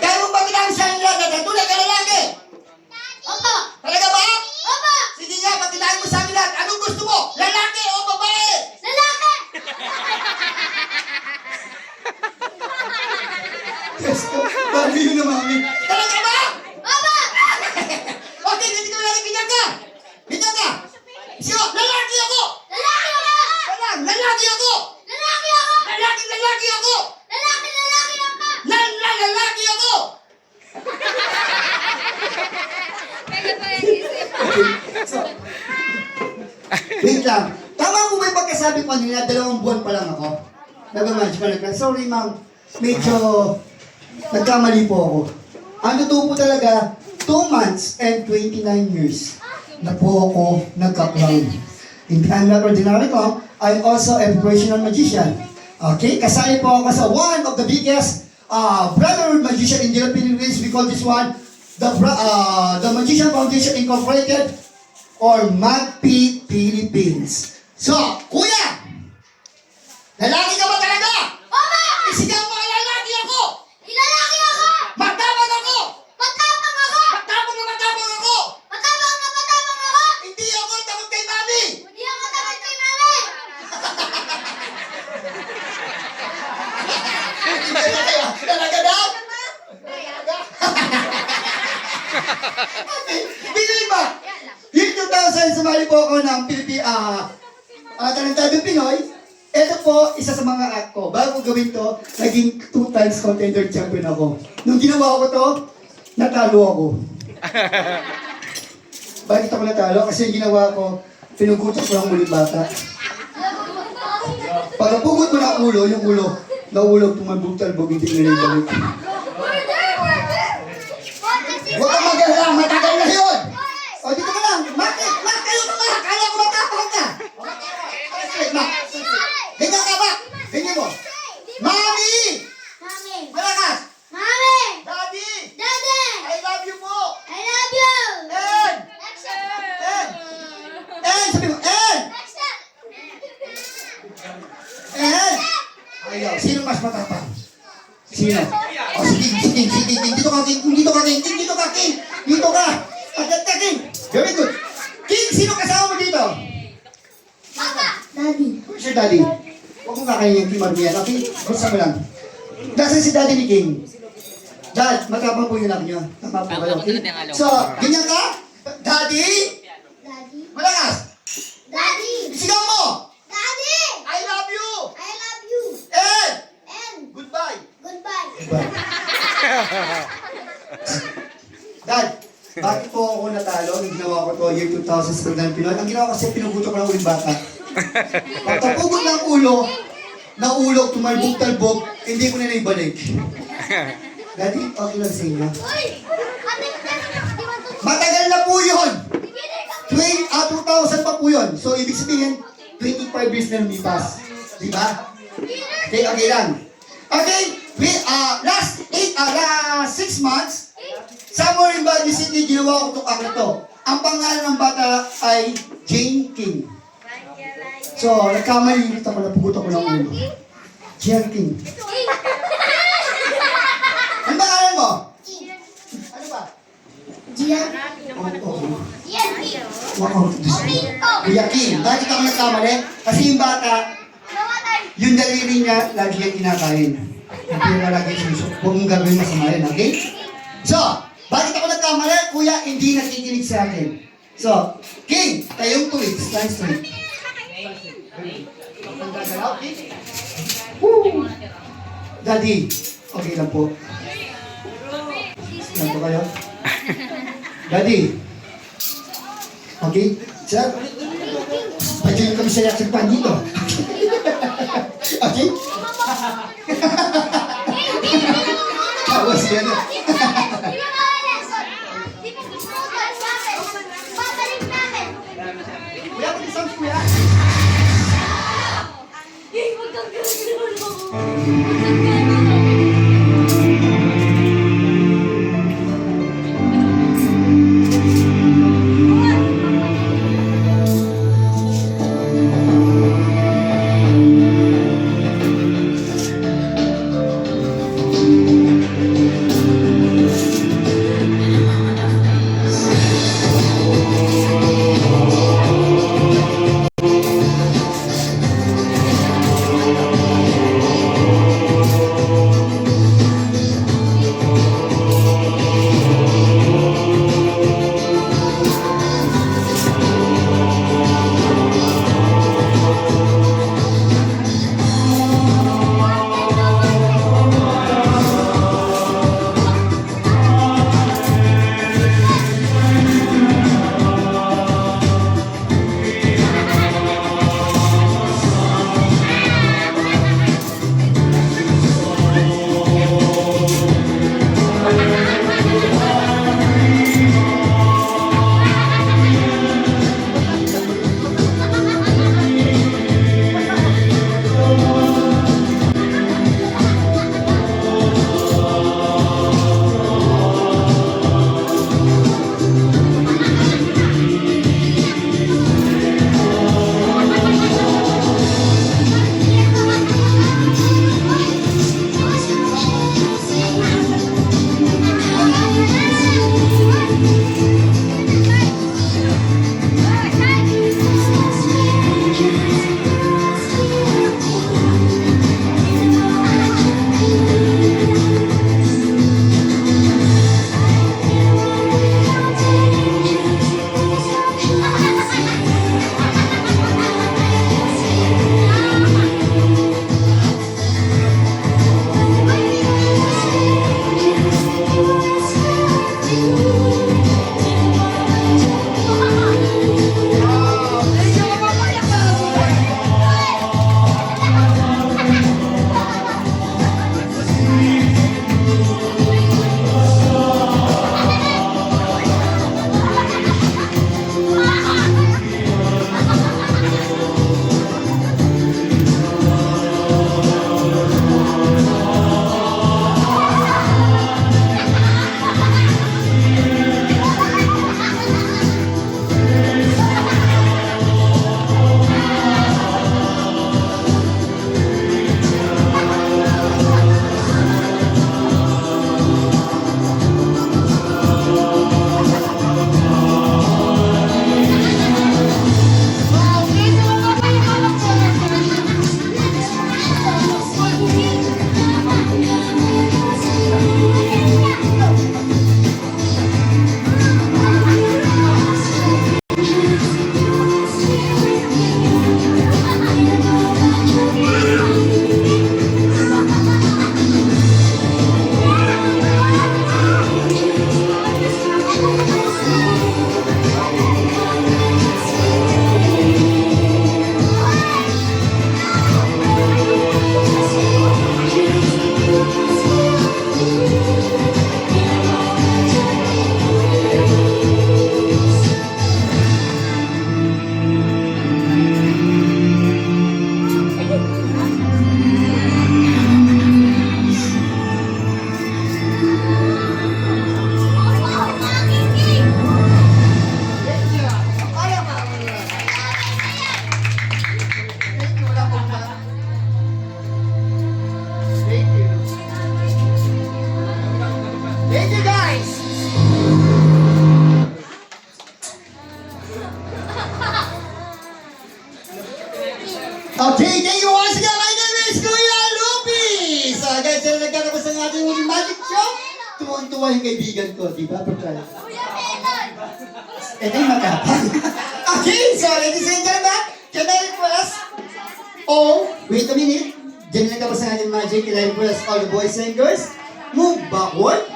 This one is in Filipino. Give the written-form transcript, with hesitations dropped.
Kaya mo ba pinansahan nila? Tunay ka lalaki? Opo! Talaga ba? Opo! Sige nga, patilahin mo sa amin lahat. Anong gusto mo? Lalaki o babae? Lalaki! Yes, mami yun na mami. Talaga ba? Opo! Okay, hindi ko lalaki. Ganyan ka. Ganyan ka. Siyo, lalaki ako. Lalaki ako! Lalaki ako. Lalaki ako! Lalaki ako. Lalaki ako! Lalaki ako. So, wait lang. Tama po ba yung pagkasabi ko kanina, 2 buwan pa lang ako? Nag-manage pa lang. Sorry ma'am, medyo nagkamali po ako. Ang totoo po talaga, 2 months and 29 years na po ako nagka-clown. In I'm not ordinary clown, I'm also a professional magician. Okay, kasali po ako sa one of the biggest brotherhood magician in the Philippines. We call this one the Magician Foundation Incorporated or MAGP Philippines. So, kuya! Lalaki ka ba talaga? Opo! Isigaw mo, lalaki ako! Lalaki ako! Matapang ako! Matapang ako! Matapang na matapang ako! Matapang na matapang ako! Hindi ako takot kay mami! Hindi ako takot kay mami! Talaga daw? Binoy ba? Year 2000, sumali po ako ng Talentadong Pinoy. Ito po, isa sa mga act ko. Bago gawin to, naging 2 times contender champion ako. Nung ginawa ko to, natalo ako. Bakit ako natalo? Kasi yung ginawa ko, pinugutok ko ng ulit bata. Pagkapugot mo ng ulo, yung ulo, naulog, tumabog-talbog, hindi na balik. Huwag kang mag-alala, matagal na yun! O, dito ka lang. Mak, kayo ka ba? Kaya ko matapang ka. Mak, ganyan ka ba? Ganyan mo. Mami! Mami! Malakas! Mami! Daddy! Daddy! I love you po! I love you! En! En! En! Sabi mo, En! En! Ayaw. Sino mas matapang? Sino? O, sige. Dito ka, King. Dito ka. Agad ka, King. Very good. King, sino kasama mo dito? Papa! Daddy! Where's your daddy? Huwag mong kakainin yung King Marmian, okay? Gusto mo lang. Nasaan si daddy ni King? Dad, matapang po yung anak niyo. Tama po kayo, okay? So, ganyan ka? Daddy? Daddy! Malakas! Daddy! Isigaw mo! Daddy! I love you! I love you! And And goodbye! goodbye! Dad, bakit po ako natalo nung ginawa ko to year 2000 sa Talentadong Pinoy? Ang ginawa kasi pinugutok ko ng uling bata. Pagkapugot ng ulo, naulog, tumalbog-talbog, hindi ko na naibalik. Daddy, okay lang sa inyo. Uy! Ate, Matagal na po yun! 2000 pa po yun. So, ibig sabihin, 25 years na lumipas. Diba? Okay lang. Okay, last 6 months, somewhere in Baguio City, ginawa ko itong act na to. Ang pangalan ng bata ay Jane King. So, nagkamali ulit ako, napugot ako ng ulo. Jane King. Ang pangalan mo? Ano ba? Gian! Oo. Gian! Wow, Kuya King, bakit ako nagkamali? Kasi yung bata, yung daliri niya, lagi yung kinakain. Hindi na lagi susok. Huwag mong gagawin masama yun, okay? So, bakit ako nagkamali? Kuya, hindi nakikinig sa akin. So, King, tayong tuwid. Stand straight. Woo! Daddy, okay lang po. Lang po kayo? Daddy, okay? Sir, pwede kami sa reaction pan dito. Okay? Tawas yan. Babalik namin! Kuya, pwede sounds kuya? Huwag kang gano'n! tuwang-tuwa yung kaibigan ko, di ba? Kuya Melon! ito yung matapang. Okay, so ladies and gentlemen, can I request wait a minute. Diyan lang tapos ang ating magic. Can I request all the boys and girls? Move backward.